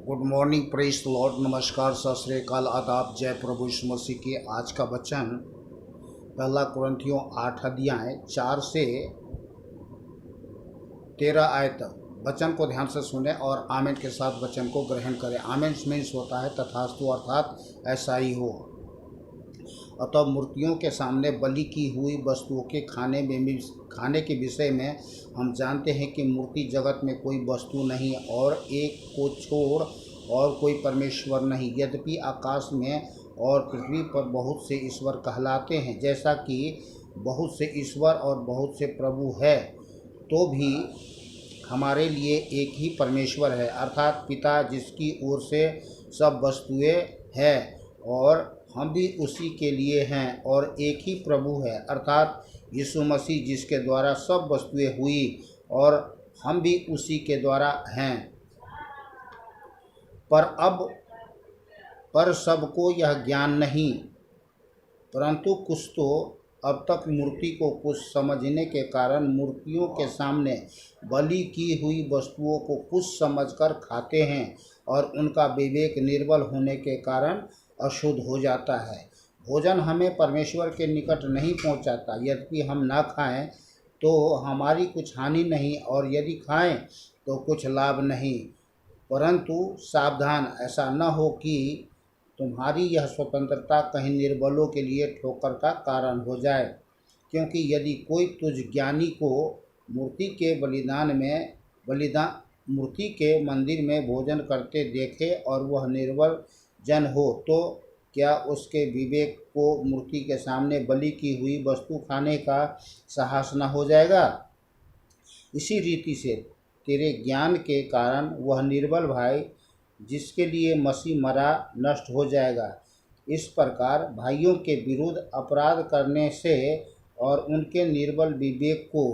Good morning, praise the Lord. नमस्कार, सत श्री अकाल, आदाब, जय प्रभु यीशु मसीह की। आज का वचन पहला कुरिन्थियों 8 अध्याय 4 से 13 आयत तक। वचन को ध्यान से सुने और आमीन के साथ वचन को ग्रहण करें। आमीन मीन्स होता है तथास्तु, अर्थात ऐसा ही हो। अतः मूर्तियों के सामने बलि की हुई वस्तुओं के खाने के विषय में हम जानते हैं कि मूर्ति जगत में कोई वस्तु नहीं और एक को छोड़ और कोई परमेश्वर नहीं। यद्यपि आकाश में और पृथ्वी पर बहुत से ईश्वर कहलाते हैं, जैसा कि बहुत से ईश्वर और बहुत से प्रभु है, तो भी हमारे लिए एक ही परमेश्वर है, अर्थात पिता, जिसकी ओर से सब वस्तुएं हैं और हम भी उसी के लिए हैं। और एक ही प्रभु है, अर्थात यीशु मसीह, जिसके द्वारा सब वस्तुएं हुई और हम भी उसी के द्वारा हैं। पर सबको यह ज्ञान नहीं, परंतु कुछ तो अब तक मूर्ति को कुछ समझने के कारण मूर्तियों के सामने बलि की हुई वस्तुओं को कुछ समझकर खाते हैं और उनका विवेक निर्बल होने के कारण अशुद्ध हो जाता है। भोजन हमें परमेश्वर के निकट नहीं पहुंचाता। यद्यपि हम ना खाएं तो हमारी कुछ हानि नहीं और यदि खाएं तो कुछ लाभ नहीं। परंतु सावधान, ऐसा न हो कि तुम्हारी यह स्वतंत्रता कहीं निर्बलों के लिए ठोकर का कारण हो जाए। क्योंकि यदि कोई तुझ ज्ञानी को मूर्ति के मंदिर में भोजन करते देखे और वह निर्बल जन हो, तो क्या उसके विवेक को मूर्ति के सामने बलि की हुई वस्तु खाने का साहस न हो जाएगा? इसी रीति से तेरे ज्ञान के कारण वह निर्बल भाई जिसके लिए मसीह मरा नष्ट हो जाएगा। इस प्रकार भाइयों के विरुद्ध अपराध करने से और उनके निर्बल विवेक को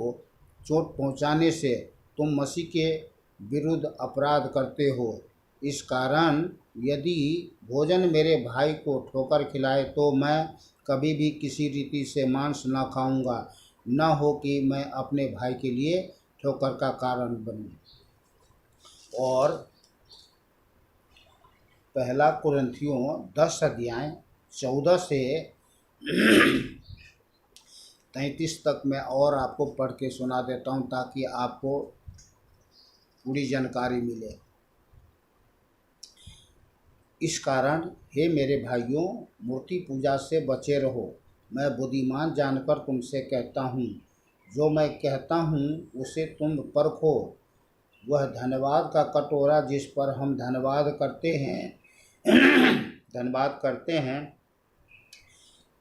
चोट पहुंचाने से तुम मसीह के विरुद्ध अपराध करते हो। इस कारण यदि भोजन मेरे भाई को ठोकर खिलाए तो मैं कभी भी किसी रीति से मांस न खाऊंगा, न हो कि मैं अपने भाई के लिए ठोकर का कारण बनूं। और पहला कुरिन्थियों 10 अध्याय 14 से 33 तक मैं और आपको पढ़ के सुना देता हूं ताकि आपको पूरी जानकारी मिले। इस कारण हे मेरे भाइयों, मूर्ति पूजा से बचे रहो। मैं बुद्धिमान जानकर तुमसे कहता हूँ, जो मैं कहता हूँ उसे तुम परखो। वह धन्यवाद का कटोरा जिस पर हम धन्यवाद करते हैं,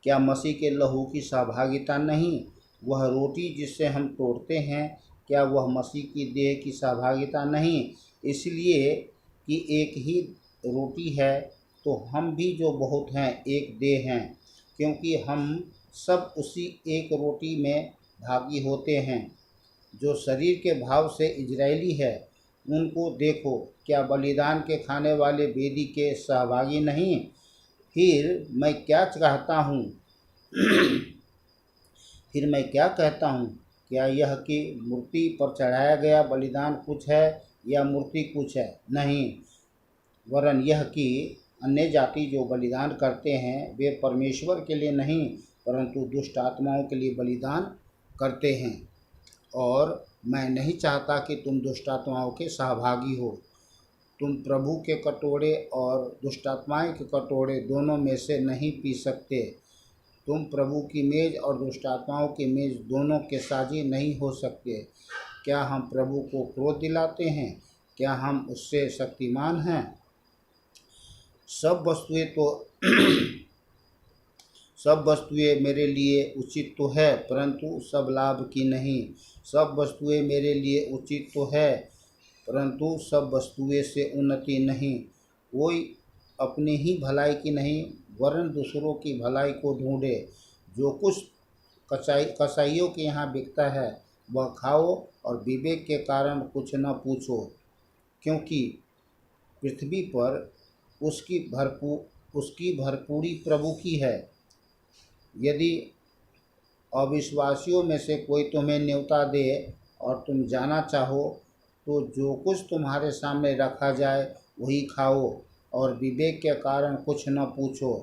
क्या मसीह के लहू की सहभागिता नहीं? वह रोटी जिससे हम तोड़ते हैं, क्या वह मसीह की देह की सहभागिता नहीं? इसलिए कि एक ही रोटी है तो हम भी जो बहुत हैं एक देह हैं, क्योंकि हम सब उसी एक रोटी में भागी होते हैं। जो शरीर के भाव से इजरायली है उनको देखो, क्या बलिदान के खाने वाले वेदी के सहभागी नहीं? फिर मैं क्या कहता हूँ? क्या यह कि मूर्ति पर चढ़ाया गया बलिदान कुछ है या मूर्ति कुछ है? नहीं, वरन यह कि अन्य जाति जो बलिदान करते हैं वे परमेश्वर के लिए नहीं परंतु दुष्ट आत्माओं के लिए बलिदान करते हैं। और मैं नहीं चाहता कि तुम दुष्ट आत्माओं के सहभागी हो। तुम प्रभु के कटोरे और दुष्ट आत्माओं के कटोरे दोनों में से नहीं पी सकते। तुम प्रभु की मेज और दुष्ट आत्माओं की मेज दोनों के साझी नहीं हो सकते। क्या हम प्रभु को क्रोध दिलाते हैं? क्या हम उससे शक्तिमान हैं? सब वस्तुएं मेरे लिए उचित तो है, परंतु सब लाभ की नहीं। सब वस्तुएं मेरे लिए उचित तो है, परंतु सब वस्तुएं से उन्नति नहीं। कोई अपनी ही भलाई की नहीं वरन दूसरों की भलाई को ढूंढे। जो कुछ कसाईयों के यहाँ बिकता है वह खाओ और विवेक के कारण कुछ न पूछो, क्योंकि पृथ्वी पर उसकी भरपूरी प्रभु की है। यदि अविश्वासियों में से कोई तुम्हें न्योता दे और तुम जाना चाहो तो जो कुछ तुम्हारे सामने रखा जाए वही खाओ, और विवेक के कारण कुछ न पूछो।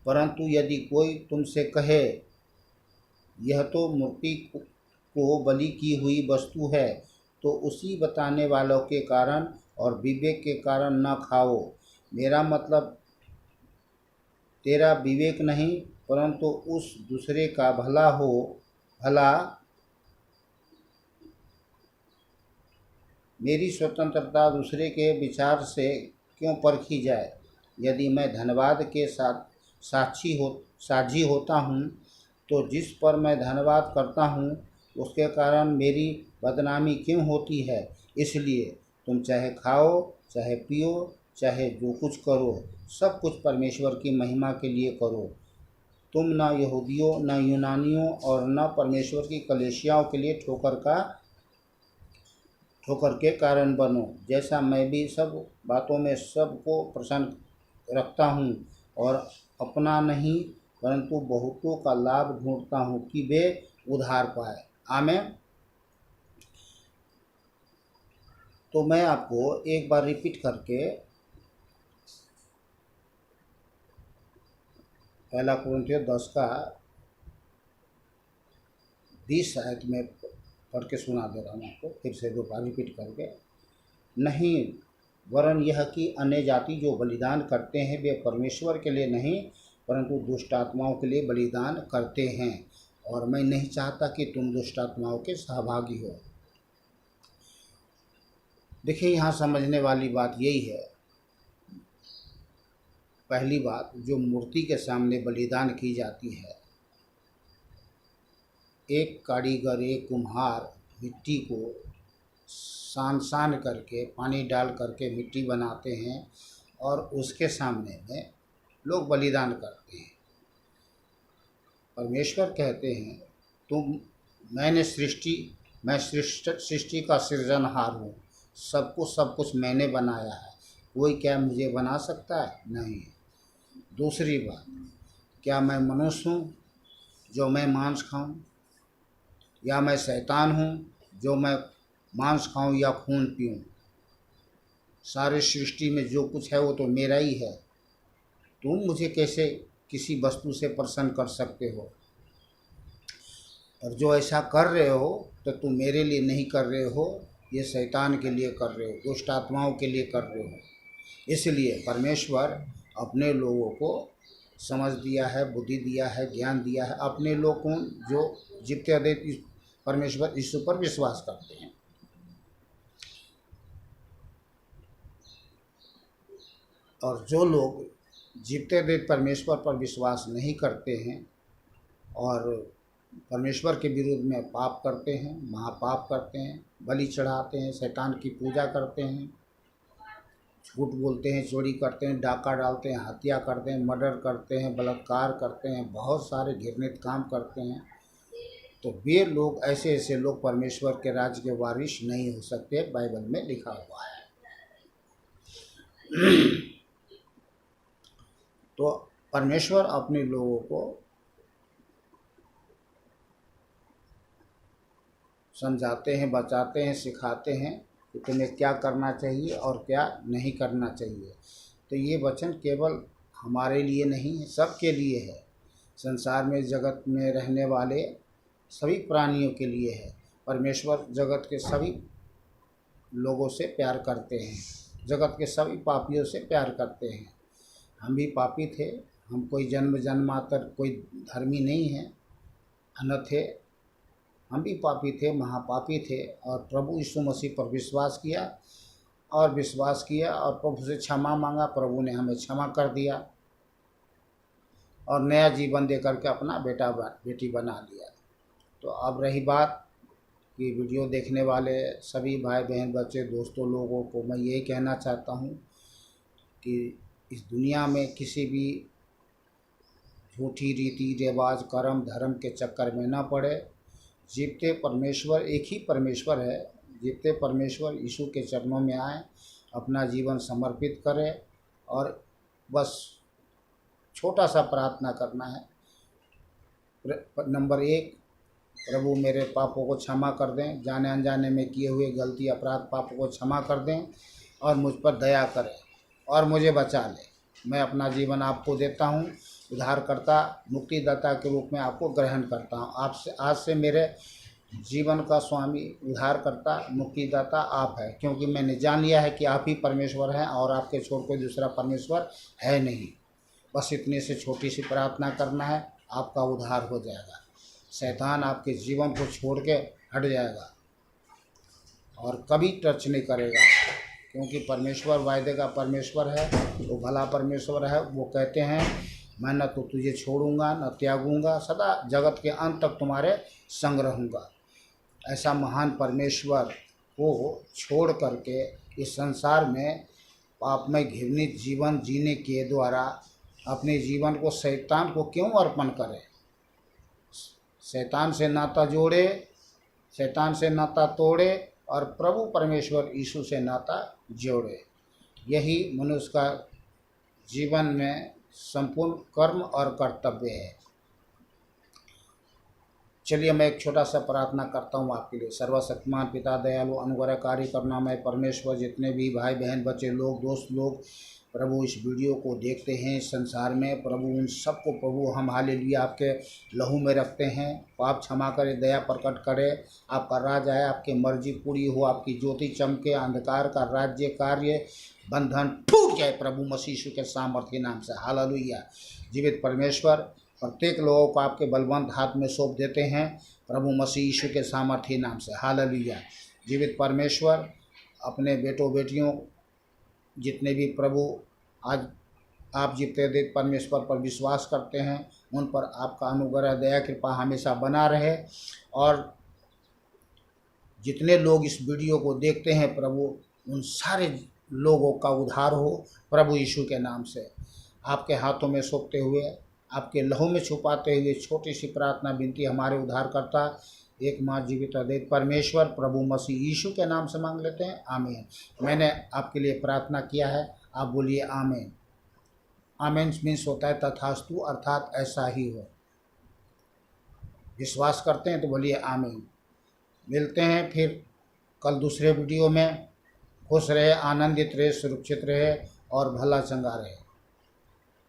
परंतु यदि कोई तुमसे कहे, यह तो मूर्ति को बलि की हुई वस्तु है, तो उसी बताने वालों के कारण और विवेक के कारण न खाओ। मेरा मतलब तेरा विवेक नहीं, परंतु उस दूसरे का भला मेरी स्वतंत्रता दूसरे के विचार से क्यों परखी जाए। यदि मैं धन्यवाद के साथ साझी होता हूँ, तो जिस पर मैं धन्यवाद करता हूँ उसके कारण मेरी बदनामी क्यों होती है। इसलिए तुम चाहे खाओ, चाहे पियो, चाहे जो कुछ करो, सब कुछ परमेश्वर की महिमा के लिए करो। तुम न यहूदियों, न यूनानियों और न परमेश्वर की कलीसियाओं के लिए ठोकर के कारण बनो, जैसा मैं भी सब बातों में सबको प्रसन्न रखता हूँ, और अपना नहीं परंतु बहुतों का लाभ ढूंढता हूँ कि वे उद्धार पाए। आमीन। तो मैं आपको एक बार रिपीट करके पहला कुरिन्थियों 10 का 20 आयत में पढ़ के सुना दे रहा हूँ आपको, फिर से दो बार रिपीट करके। नहीं, वरन यह कि अन्य जाति जो बलिदान करते हैं वे परमेश्वर के लिए नहीं परंतु दुष्ट आत्माओं के लिए बलिदान करते हैं, और मैं नहीं चाहता कि तुम दुष्ट आत्माओं के सहभागी हो। देखिए, यहाँ समझने वाली बात यही है। पहली बात, जो मूर्ति के सामने बलिदान की जाती है, एक कारीगर, एक कुम्हार मिट्टी को सान करके पानी डाल करके मिट्टी बनाते हैं और उसके सामने में लोग बलिदान करते हैं। परमेश्वर कहते हैं, मैं सृष्टि का सृजनहार हूँ, सब कुछ मैंने बनाया है, कोई क्या मुझे बना सकता है? नहीं। दूसरी बात, क्या मैं मनुष्य हूँ जो मैं मांस खाऊं, या मैं शैतान हूँ जो मैं मांस खाऊं या खून पीऊं? सारे सृष्टि में जो कुछ है वो तो मेरा ही है। तुम मुझे कैसे किसी वस्तु से प्रसन्न कर सकते हो? और जो ऐसा कर रहे हो तो तुम मेरे लिए नहीं कर रहे हो, ये शैतान के लिए कर रहे हो, दुष्ट आत्माओं के लिए कर रहे हो। इसलिए परमेश्वर अपने लोगों को समझ दिया है, बुद्धि दिया है, ज्ञान दिया है, अपने लोग को जो जीवते अधिक परमेश्वर यीशु पर विश्वास करते हैं। और जो लोग जीवते देख परमेश्वर पर विश्वास नहीं करते हैं और परमेश्वर के विरुद्ध में पाप करते हैं, महापाप करते हैं, बलि चढ़ाते हैं, शैतान की पूजा करते हैं, झूठ बोलते हैं, चोरी करते हैं, डाका डालते हैं, हत्या करते हैं, मर्डर करते हैं, बलात्कार करते हैं, बहुत सारे घृणित काम करते हैं, तो वे लोग, ऐसे लोग परमेश्वर के राज्य के वारिस नहीं हो सकते, बाइबल में लिखा हुआ है। तो परमेश्वर अपने लोगों को समझाते हैं, बचाते हैं, सिखाते हैं कि तुम्हें क्या करना चाहिए और क्या नहीं करना चाहिए। तो ये वचन केवल हमारे लिए नहीं है, सबके लिए है। संसार में, जगत में रहने वाले सभी प्राणियों के लिए है। परमेश्वर जगत के सभी लोगों से प्यार करते हैं, जगत के सभी पापियों से प्यार करते हैं। हम भी पापी थे, हम कोई जन्मातर कोई धर्मी नहीं है, अनथ थे, हम भी पापी थे, महापापी थे, और प्रभु यीशु मसीह पर विश्वास किया और प्रभु से क्षमा मांगा। प्रभु ने हमें क्षमा कर दिया और नया जीवन दे करके अपना बेटी बना लिया। तो अब रही बात कि वीडियो देखने वाले सभी भाई बहन, बच्चे, दोस्तों, लोगों को मैं यही कहना चाहता हूँ कि इस दुनिया में किसी भी झूठी रीति रिवाज, कर्म, धर्म के चक्कर में ना पड़े। जीवते परमेश्वर एक ही परमेश्वर है। जीवते परमेश्वर यीशु के चरणों में आए, अपना जीवन समर्पित करें, और बस छोटा सा प्रार्थना करना है। नंबर 1, प्रभु मेरे पापों को क्षमा कर दें, जाने अनजाने में किए हुए गलती अपराध पापों को क्षमा कर दें और मुझ पर दया करें और मुझे बचा लें। मैं अपना जीवन आपको देता हूँ, उद्धारकर्ता मुक्तिदाता के रूप में आपको ग्रहण करता हूँ। आपसे आज से मेरे जीवन का स्वामी उद्धारकर्ता मुक्तिदाता आप है, क्योंकि मैंने जान लिया है कि आप ही परमेश्वर हैं और आपके छोड़ कोई दूसरा परमेश्वर है नहीं। बस इतने से छोटी सी प्रार्थना करना है, आपका उद्धार हो जाएगा। शैतान आपके जीवन को छोड़ के हट जाएगा और कभी टच नहीं करेगा, क्योंकि परमेश्वर वायदे का परमेश्वर है, वो भला परमेश्वर है। वो कहते हैं मैं न तो तुझे छोड़ूंगा न त्यागूंगा, सदा जगत के अंत तक तुम्हारे संग रहूंगा। ऐसा महान परमेश्वर को छोड़ करके इस संसार में पापमय घृणित जीवन जीने के द्वारा अपने जीवन को शैतान को क्यों अर्पण करें। शैतान से नाता जोड़े, शैतान से नाता तोड़े और प्रभु परमेश्वर यीशु से नाता जोड़े। यही मनुष्य का जीवन में संपूर्ण कर्म और कर्तव्य है। चलिए मैं एक छोटा सा प्रार्थना करता हूँ आपके लिए। सर्वशक्तिमान पिता दयालु अनुग्रहकारी करुणामय परमेश्वर, जितने भी भाई बहन बच्चे लोग दोस्त लोग प्रभु इस वीडियो को देखते हैं इस संसार में, प्रभु उन सबको प्रभु हम हालेलुया आपके लहू में रखते हैं। पाप क्षमा करे, दया प्रकट करे, आपका राज आए, आपकी मर्जी पूरी हो, आपकी ज्योति चमके, अंधकार का राज्य कार्य बंधन टूट जाए प्रभु मसीह यीशु के सामर्थ्य नाम से। हालेलुया। जीवित परमेश्वर प्रत्येक लोगों को आपके बलवंत हाथ में सौंप देते हैं प्रभु मसीह यीशु के सामर्थ्य नाम से। हालेलुया। जीवित परमेश्वर अपने बेटों बेटियों जितने भी प्रभु आज आप जीवते देव परमेश्वर पर विश्वास करते हैं, उन पर आपका अनुग्रह दया कृपा हमेशा बना रहे। और जितने लोग इस वीडियो को देखते हैं प्रभु, उन सारे लोगों का उद्धार हो प्रभु यीशु के नाम से। आपके हाथों में सौंपते हुए, आपके लहू में छुपाते हुए छोटी सी प्रार्थना विनती हमारे उद्धारकर्ता एक माँ जीवित अद्वैत परमेश्वर प्रभु मसीह यीशु के नाम से मांग लेते हैं, आमीन। मैंने आपके लिए प्रार्थना किया है, आप बोलिए आमीन। आमीन मीन्स होता है तथास्तु, अर्थात ऐसा ही हो। विश्वास करते हैं तो बोलिए आमीन। मिलते हैं फिर कल दूसरे वीडियो में। खुश रहे, आनंदित रहे, सुरक्षित रहे और भला चंगा रहे।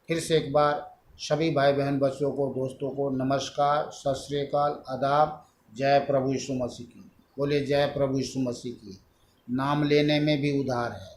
फिर से एक बार सभी भाई बहन बच्चों को दोस्तों को नमस्कार, सत श्री अकाल, आदाब। जय प्रभु यीशु मसीह की। बोले जय प्रभु यीशु मसीह की। नाम लेने में भी उद्धार है।